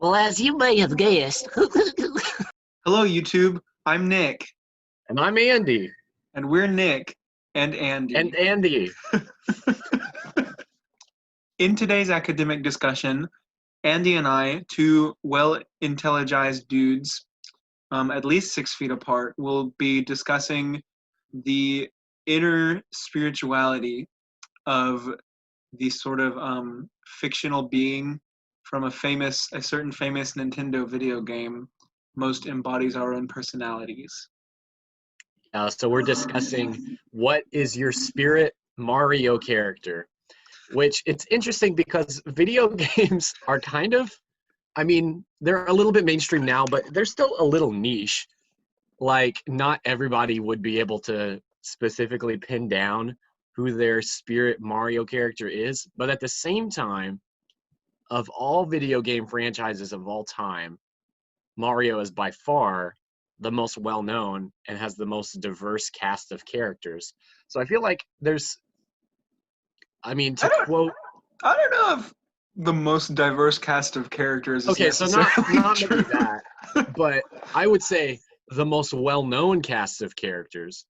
Well, as you may have guessed, Hello, YouTube. I'm Nick, And I'm Andy. and we're Nick and Andy. And Andy. In today's academic discussion, Andy and I, two well-intelligized dudes, at least 6 feet apart, will be discussing the inner spirituality of the sort of fictional being from a certain famous Nintendo video game most embodies our own personalities. So we're discussing what is your spirit Mario character, which it's interesting because video games are kind of, they're a little bit mainstream now, but they're still a little niche. Like, not everybody would be able to specifically pin down who their spirit Mario character is. But at the same time, of all video game franchises of all time, Mario is by far the most well-known and has the most diverse cast of characters. So I feel like there's, I don't know if the most diverse cast of characters is okay, so not true. maybe that, but I would say the most well-known cast of characters.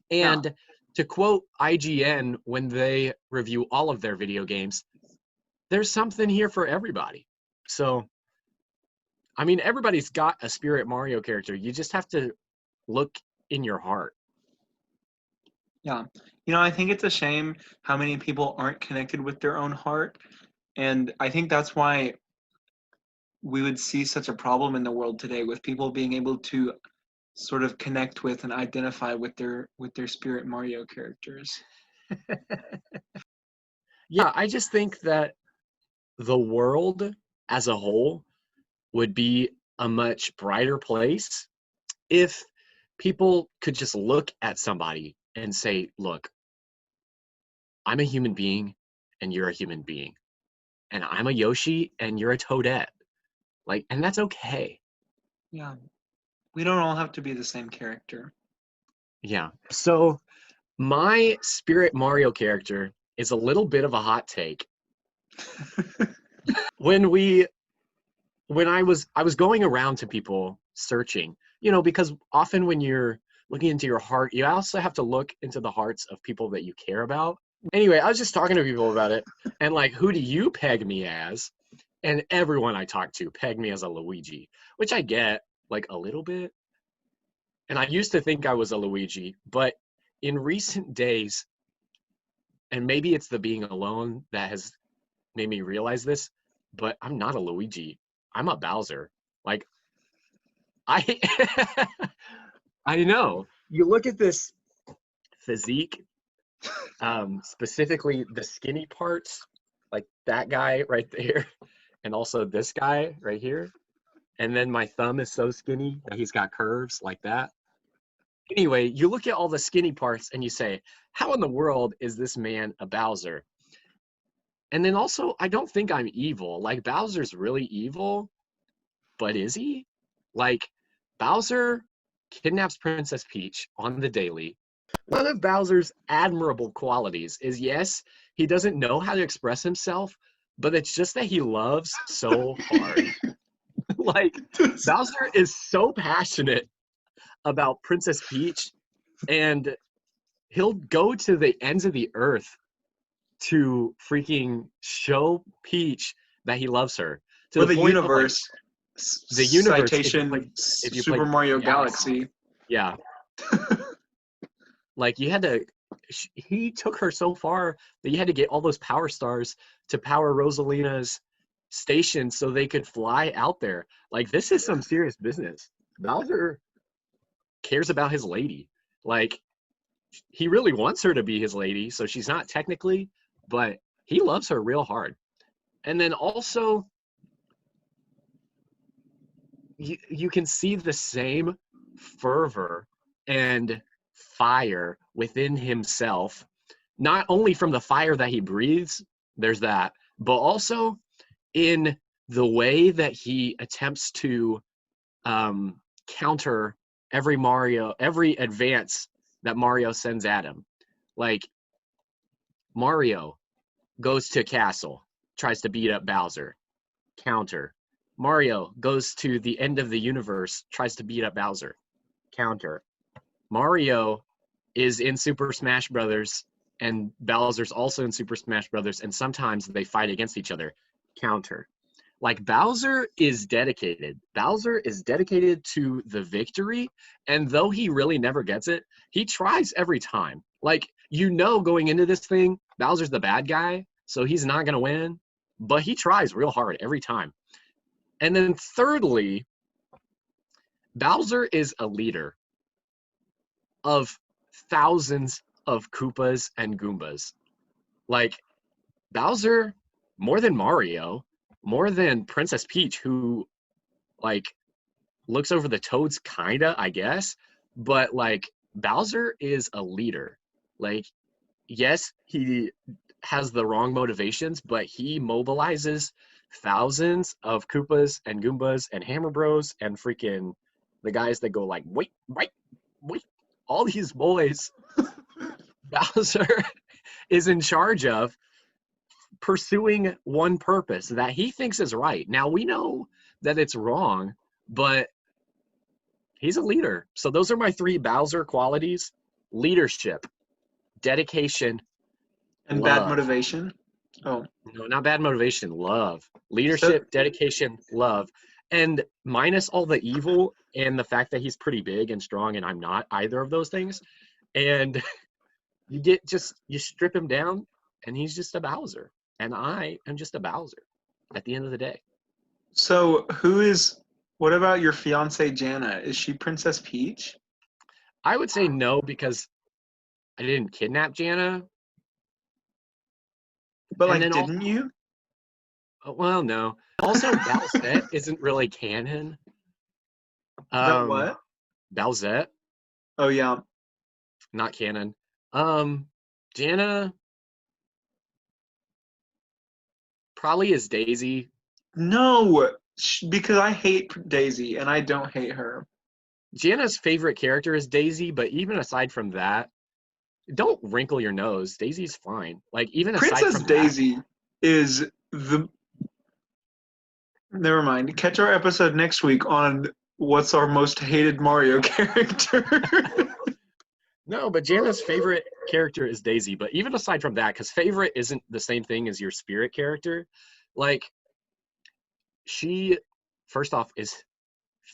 And to quote IGN when they review all of their video games, there's something here for everybody. So everybody's got a spirit Mario character. You just have to look in your heart. Yeah. I think it's a shame how many people aren't connected with their own heart. And I think that's why we would see such a problem in the world today with people being able to sort of connect with and identify with their spirit Mario characters. Yeah, I just think that the world as a whole would be a much brighter place if people could just look at somebody and say, look, I'm a human being and you're a human being. And I'm a Yoshi and you're a Toadette. And that's okay. Yeah. We don't all have to be the same character. Yeah. So my spirit Mario character is a little bit of a hot take. When I was going around to people searching, because often when you're looking into your heart, you also have to look into the hearts of people that you care about. Anyway, I was just talking to people about it, and who do you peg me as? And everyone I talked to pegged me as a Luigi, which I get a little bit. And I used to think I was a Luigi, but in recent days, and maybe it's the being alone that has made me realize this, but I'm not a Luigi. I'm a Bowser. I I know. You look at this physique, specifically the skinny parts, like that guy right there, and also this guy right here. And then my thumb is so skinny that he's got curves like that. Anyway, you look at all the skinny parts and you say, how in the world is this man a Bowser? And then also, I don't think I'm evil. Bowser's really evil, but is he? Bowser kidnaps Princess Peach on the daily. One of Bowser's admirable qualities is, yes, he doesn't know how to express himself, but it's just that he loves so hard. Bowser is so passionate about Princess Peach, and he'll go to the ends of the earth to freaking show Peach that he loves her. To the universe. The universe. Citation, if you Super play Mario Galaxy. Yeah. You had to, he took her so far that you had to get all those power stars to power Rosalina's station so they could fly out there. This is some serious business. Bowser cares about his lady. He really wants her to be his lady, so she's not technically, but he loves her real hard. And then also, you can see the same fervor and fire within himself, not only from the fire that he breathes, there's that, but also in the way that he attempts to counter every advance that Mario sends at him. Mario goes to castle, tries to beat up Bowser, counter. Mario goes to the end of the universe, tries to beat up Bowser. Counter. Mario is in Super Smash Brothers, and Bowser's also in Super Smash Brothers, and sometimes they fight against each other. Counter. Like, Bowser is dedicated. Bowser is dedicated to the victory, and though he really never gets it, he tries every time. Like, going into this thing, Bowser's the bad guy, so he's not going to win, but he tries real hard every time. And then thirdly, Bowser is a leader of thousands of Koopas and Goombas. Like, Bowser, more than Mario, more than Princess Peach, who, like, looks over the Toads, kinda, I guess, but, like, Bowser is a leader. Like, yes, he has the wrong motivations, but he mobilizes thousands of Koopas and Goombas and Hammer Bros and freaking the guys that go like, wait, all these boys Bowser is in charge of, pursuing one purpose that he thinks is right. Now, we know that it's wrong, but he's a leader. So those are my 3 Bowser qualities: leadership, dedication, And love. bad motivation? Oh. No, not bad motivation, love. Leadership, dedication, love. And minus all the evil and the fact that he's pretty big and strong, and I'm not either of those things. And you strip him down, and he's just a Bowser. And I am just a Bowser at the end of the day. So what about your fiance Jana? Is she Princess Peach? I would say no, because I didn't kidnap Jana. But like, didn't you? Well, no. Also, Bowsette isn't really canon. That what? Bowsette, Oh yeah. not canon. Jana probably is Daisy. No, because I hate Daisy and I don't hate her. Jana's favorite character is Daisy, but even aside from that, don't wrinkle your nose. Daisy's fine. Like, even aside Princess from Daisy is the. Never mind. Catch our episode next week on what's our most hated Mario character. No, but Jana's favorite character is Daisy. But even aside from that, because favorite isn't the same thing as your spirit character, like, she, first off, is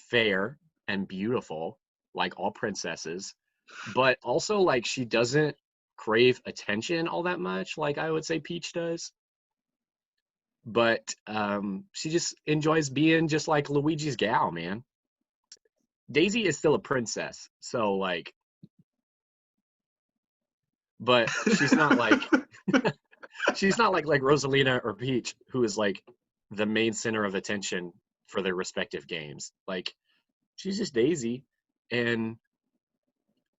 fair and beautiful, like all princesses, but also, like, she doesn't crave attention all that much, like I would say Peach does. But she just enjoys being just like Luigi's gal, man. Daisy is still a princess, so, like, but she's not like she's not like Rosalina or Peach, who is like the main center of attention for their respective games. Like, she's just Daisy, and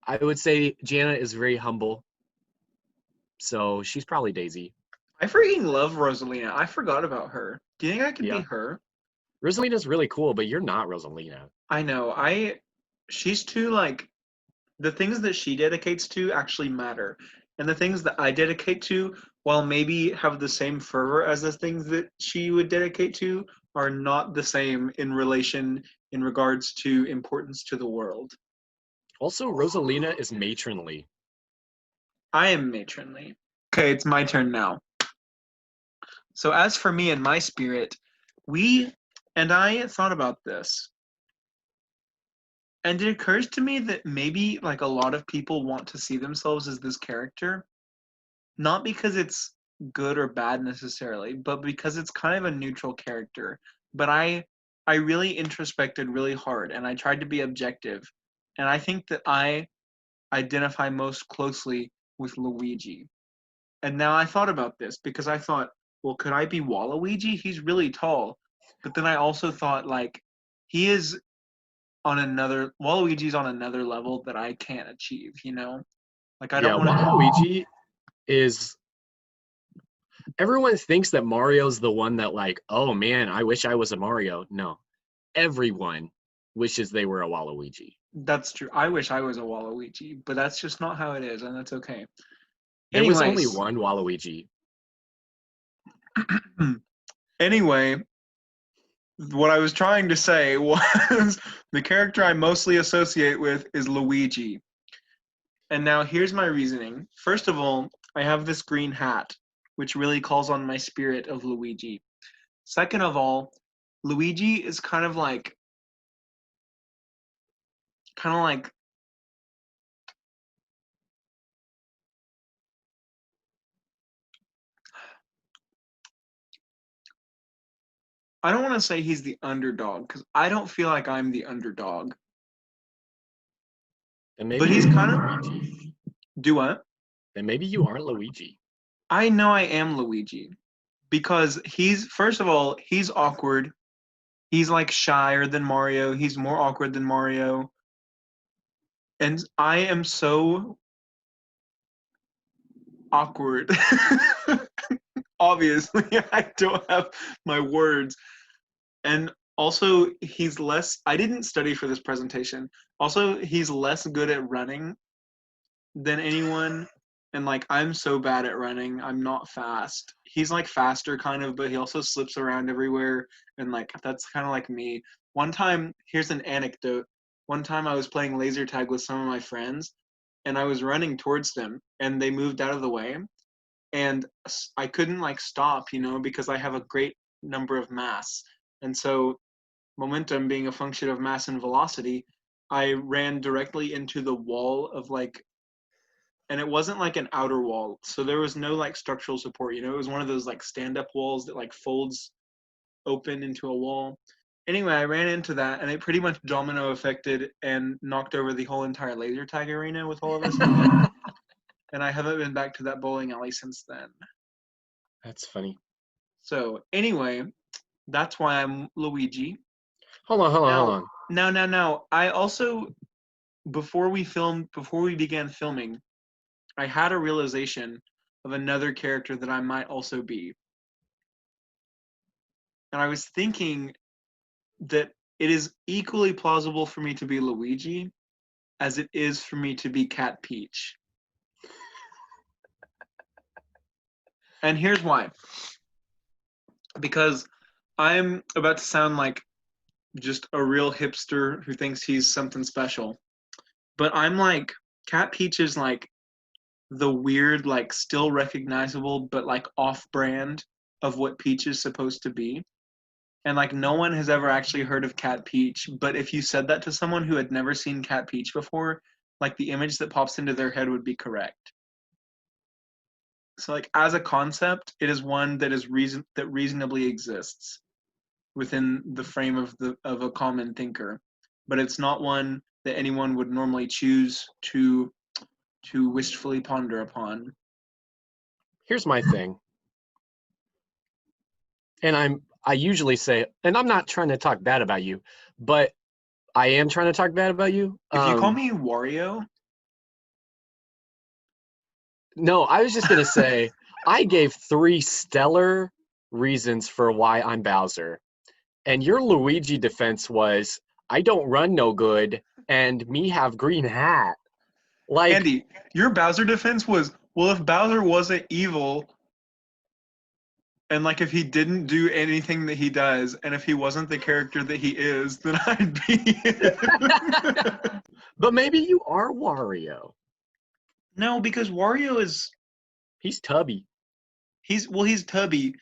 I would say Jana is very humble, so she's probably Daisy. I freaking love Rosalina. I forgot about her. Do you think I could be her? Rosalina's really cool, but you're not Rosalina. I know. She's too, like, the things that she dedicates to actually matter. And the things that I dedicate to, while maybe have the same fervor as the things that she would dedicate to, are not the same in regards to importance to the world. Also, Rosalina is matronly. I am matronly. Okay, it's my turn now. So as for me and my spirit, I thought about this. And it occurs to me that maybe, like, a lot of people want to see themselves as this character, not because it's good or bad necessarily, but because it's kind of a neutral character. But I really introspected really hard, and I tried to be objective. And I think that I identify most closely with Luigi. And now I thought about this because I thought, well, could I be Waluigi? He's really tall. But then I also thought, like, he is Waluigi's on another level that I can't achieve, you know? Like, I don't want to. Waluigi is. Everyone thinks that Mario's the one that, like, oh man, I wish I was a Mario. No. Everyone wishes they were a Waluigi. That's true. I wish I was a Waluigi, but that's just not how it is, and that's okay. There was only one Waluigi. Anyway, what I was trying to say was the character I mostly associate with is Luigi. And now here's my reasoning. First of all, I have this green hat, which really calls on my spirit of Luigi. Second of all, Luigi is kind of like I don't want to say he's the underdog because I don't feel like I'm the underdog. And maybe But he's you kind aren't of Luigi. do what? And maybe you aren't Luigi. I know I am Luigi because he's first of all, he's awkward. He's like shyer than Mario. He's more awkward than Mario. And I am so awkward. Obviously, I don't have my words. And also, he's less, I didn't study for this presentation. Also, he's less good at running than anyone. And like, I'm so bad at running. I'm not fast. He's like faster, kind of, but he also slips around everywhere. And like, that's kind of like me. One time, here's an anecdote. One time I was playing laser tag with some of my friends, and I was running towards them, and they moved out of the way. And I couldn't like stop, because I have a great number of mass. And so, momentum being a function of mass and velocity, I ran directly into the wall of like, and it wasn't like an outer wall, so there was no like structural support. It was one of those like stand-up walls that like folds open into a wall. Anyway, I ran into that, and it pretty much domino affected and knocked over the whole entire laser tag arena with all of us in it. And I haven't been back to that bowling alley since then. That's funny. So anyway, that's why I'm Luigi. Hold on. No. I also, before we began filming, I had a realization of another character that I might also be. And I was thinking that it is equally plausible for me to be Luigi as it is for me to be Cat Peach. And here's why. Because I'm about to sound like just a real hipster who thinks he's something special. But I'm like, Cat Peach is like the weird, like still recognizable, but like off brand of what Peach is supposed to be. And like no one has ever actually heard of Cat Peach, but if you said that to someone who had never seen Cat Peach before, like the image that pops into their head would be correct. So like as a concept, it is one that reasonably exists within the frame of a common thinker, but it's not one that anyone would normally choose to wistfully ponder upon. Here's my thing. And I usually say, and I'm not trying to talk bad about you, but I am trying to talk bad about you. If you call me Wario, no, I was just gonna say I gave 3 stellar reasons for why I'm Bowser, and your Luigi defense was I don't run no good and me have green hat. Like, Andy, your Bowser defense was, well, if Bowser wasn't evil, and like if he didn't do anything that he does, and if he wasn't the character that he is, then I'd be. but maybe you are Wario. No, because Wario is He's tubby. he's tubby,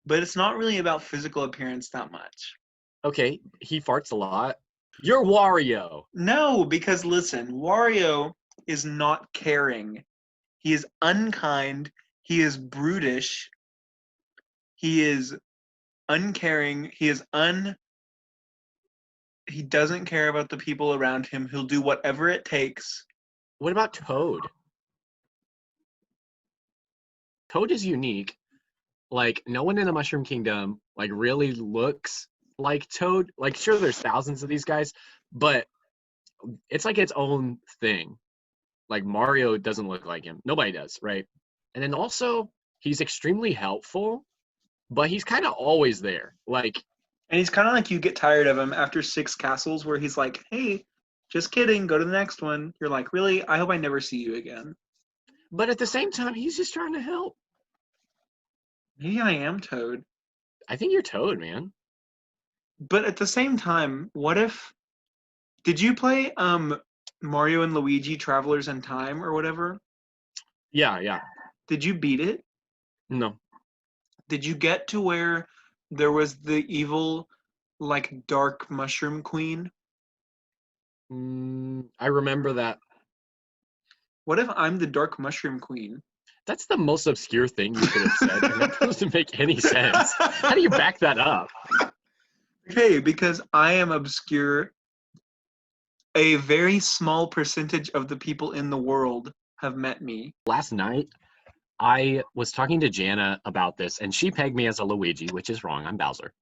but it's not really about physical appearance that much. Okay, he farts a lot. You're Wario. No, because listen, Wario is not caring. He is unkind. He is brutish. He is uncaring. He doesn't care about the people around him. He'll do whatever it takes. What about Toad? Toad is unique. Like, no one in the Mushroom Kingdom like really looks like Toad. Like, sure, there's thousands of these guys, but it's like its own thing. Like, Mario doesn't look like him. Nobody does, right? And then also, he's extremely helpful, but he's kind of always there. Like, And he's kind of like, you get tired of him after 6 castles where he's like, hey, just kidding, go to the next one. You're like, really? I hope I never see you again. but at the same time, he's just trying to help. Maybe I am Toad. I think you're Toad, man. But at the same time, what if did you play Mario and Luigi Travelers in Time or whatever? Yeah. Did you beat it? No. Did you get to where there was the evil like dark mushroom queen? I remember that. What if I'm the dark mushroom queen? That's the most obscure thing you could have said, and that doesn't make any sense. How do you back that up? Okay, because I am obscure. A very small percentage of the people in the world have met me. Last night, I was talking to Jana about this, and she pegged me as a Luigi, which is wrong. I'm Bowser.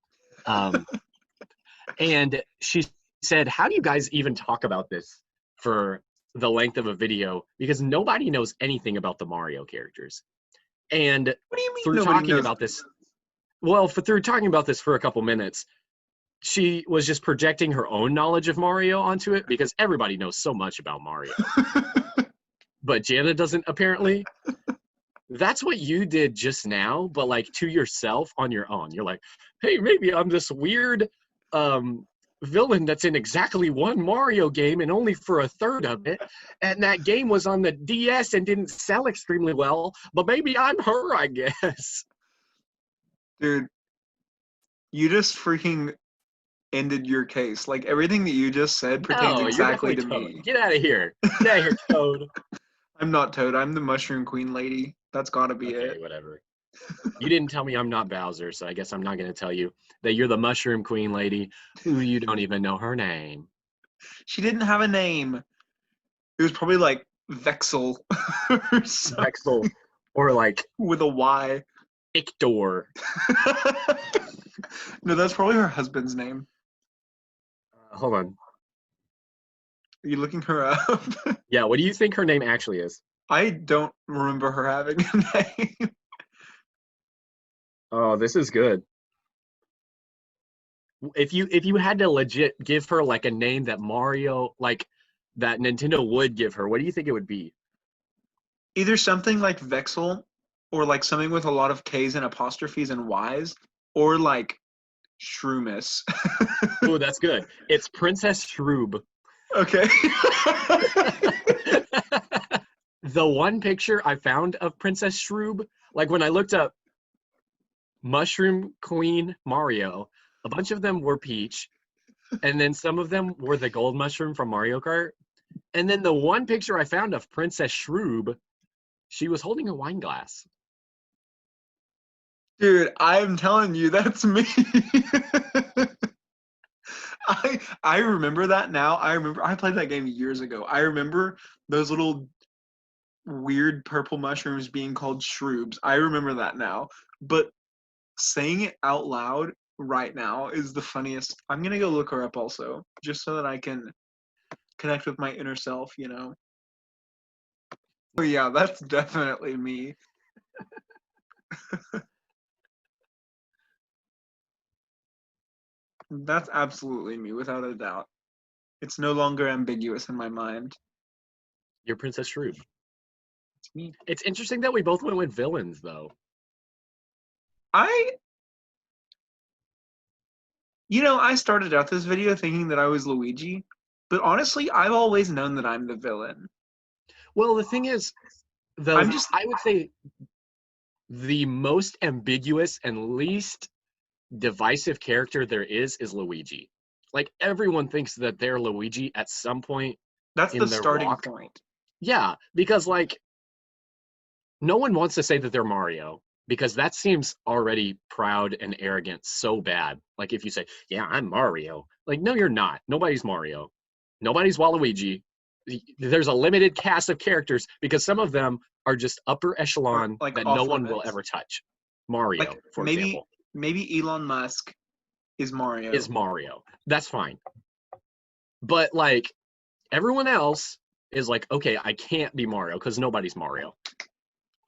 And she said, how do you guys even talk about this for the length of a video? Because nobody knows anything about the Mario characters. And What do you mean through nobody talking knows? about this, well, through talking about this for a couple minutes, she was just projecting her own knowledge of Mario onto it because everybody knows so much about Mario. But Jana doesn't apparently. That's what you did just now, but like to yourself on your own. You're like, hey, maybe I'm this weird villain that's in exactly one Mario game and only for a third of it. And that game was on the DS and didn't sell extremely well, but maybe I'm her, I guess. Dude, you just freaking ended your case. Like everything that you just said pertains No, you're exactly definitely to Toad. me. Get out of here. Get out of here, Toad. I'm not Toad. I'm the Mushroom Queen lady. That's gotta be Okay, it. whatever. You didn't tell me I'm not Bowser, so I guess I'm not going to tell you that you're the Mushroom Queen lady who you don't even know her name. She didn't have a name. It was probably like Vexel or something Vexel or like with a Y. Ictor. No, that's probably her husband's name. Hold on. Are you looking her up? Yeah, what do you think her name actually is? I don't remember her having a name. Oh, this is good. If you had to legit give her like a name that Mario, like that Nintendo would give her, what do you think it would be? Either something like Vexel, or like something with a lot of K's and apostrophes and Y's, or like Shroomus. Oh, that's good. It's Princess Shroob. Okay. The one picture I found of Princess Shroob, like when I looked up Mushroom Queen Mario, a bunch of them were Peach, and then some of them were the gold mushroom from Mario Kart. And then the one picture I found of Princess Shroob, she was holding a wine glass. Dude, I'm telling you, that's me. I remember that now. I remember I played that game years ago. I remember those little weird purple mushrooms being called shroobs. I remember that now. But saying it out loud right now is the funniest. I'm gonna go look her up also, just so that I can connect with my inner self, you know. Oh yeah, that's definitely me. That's absolutely me, without a doubt. It's no longer ambiguous in my mind. You're Princess Shroob. It's me. It's interesting that we both went with villains, though. I started out this video thinking that I was Luigi, but honestly, I've always known that I'm the villain. Well, the thing is, I would say the most ambiguous and least divisive character there is Luigi. Like everyone thinks that they're Luigi at some point That's the in their starting walk. point. Yeah, because like no one wants to say that they're Mario because that seems already proud and arrogant so bad. Like if you say, "Yeah, I'm Mario." Like no, you're not. Nobody's Mario. Nobody's Waluigi. There's a limited cast of characters because some of them are just upper echelon Like that off no one will limits. ever touch. Mario, Like for example, maybe Elon Musk is Mario. is Mario. That's fine. But like everyone else is like, okay, I can't be Mario because nobody's Mario.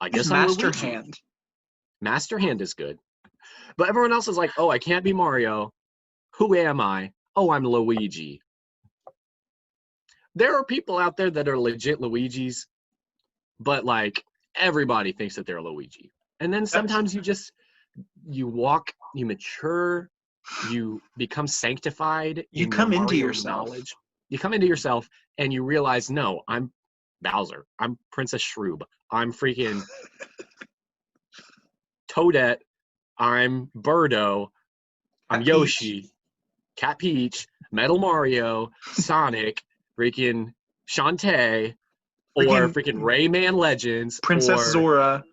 I He's guess I'm Master Luigi. Hand. Master Hand is good. But everyone else is like, oh, I can't be Mario. Who am I? Oh, I'm Luigi. There are people out there that are legit Luigis, but like everybody thinks that they're Luigi. And then sometimes you walk, you mature, you become sanctified You in come your into Mario yourself. knowledge. You come into yourself and you realize, no, I'm Bowser. I'm Princess Shroob. I'm freaking Toadette. I'm Birdo. I'm Cat Yoshi. Cat Peach. Metal Mario. Sonic. Freaking Shantae. Or freaking Rayman Legends. Princess or Zora,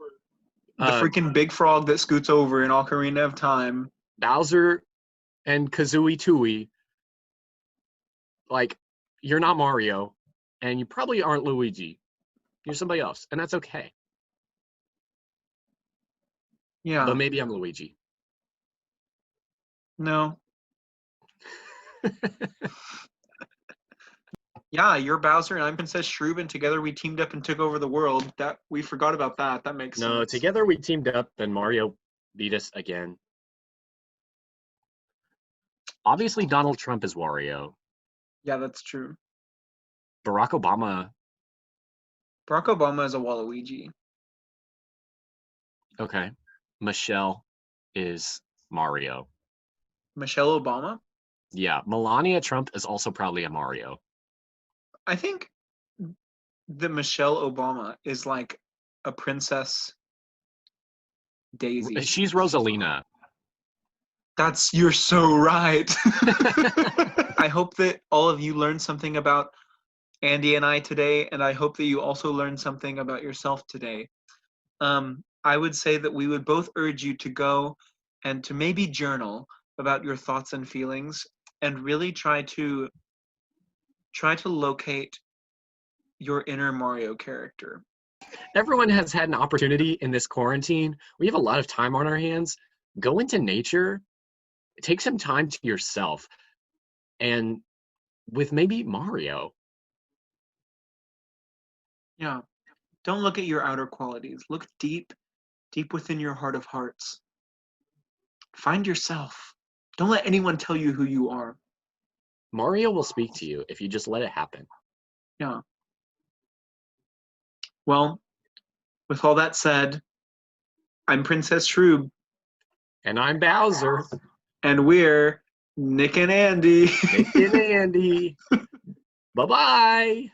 the uh, freaking big frog that scoots over in Ocarina of Time. Bowser and Kazooie Tooie. Like, you're not Mario, and you probably aren't Luigi. You're somebody else, and that's okay. Yeah. But maybe I'm Luigi. No. Yeah, you're Bowser and I'm Princess Shroob, and together we teamed up and took over the world. That we forgot about that. That makes No, sense. together we teamed up, and Mario beat us again. Obviously, Donald Trump is Wario. Yeah, that's true. Barack Obama. Barack Obama is a Waluigi. Okay. Michelle is Mario. Michelle Obama? Yeah. Melania Trump is also probably a Mario. I think that Michelle Obama is like a Princess Daisy. She's Rosalina. You're so right. I hope that all of you learned something about Andy and I today, and I hope that you also learned something about yourself today. I would say that we would both urge you to go and to maybe journal about your thoughts and feelings and really try to locate your inner Mario character. Everyone has had an opportunity in this quarantine. We have a lot of time on our hands. Go into nature, take some time to yourself, and with maybe Mario. Yeah. Don't look at your outer qualities. Look deep within your heart of hearts. Find yourself. Don't let anyone tell you who you are. Mario will speak to you if you just let it happen. Yeah. Well, with all that said, I'm Princess Shroob. And I'm Bowser. And we're Nick and Andy. Nick and Andy. Bye-bye.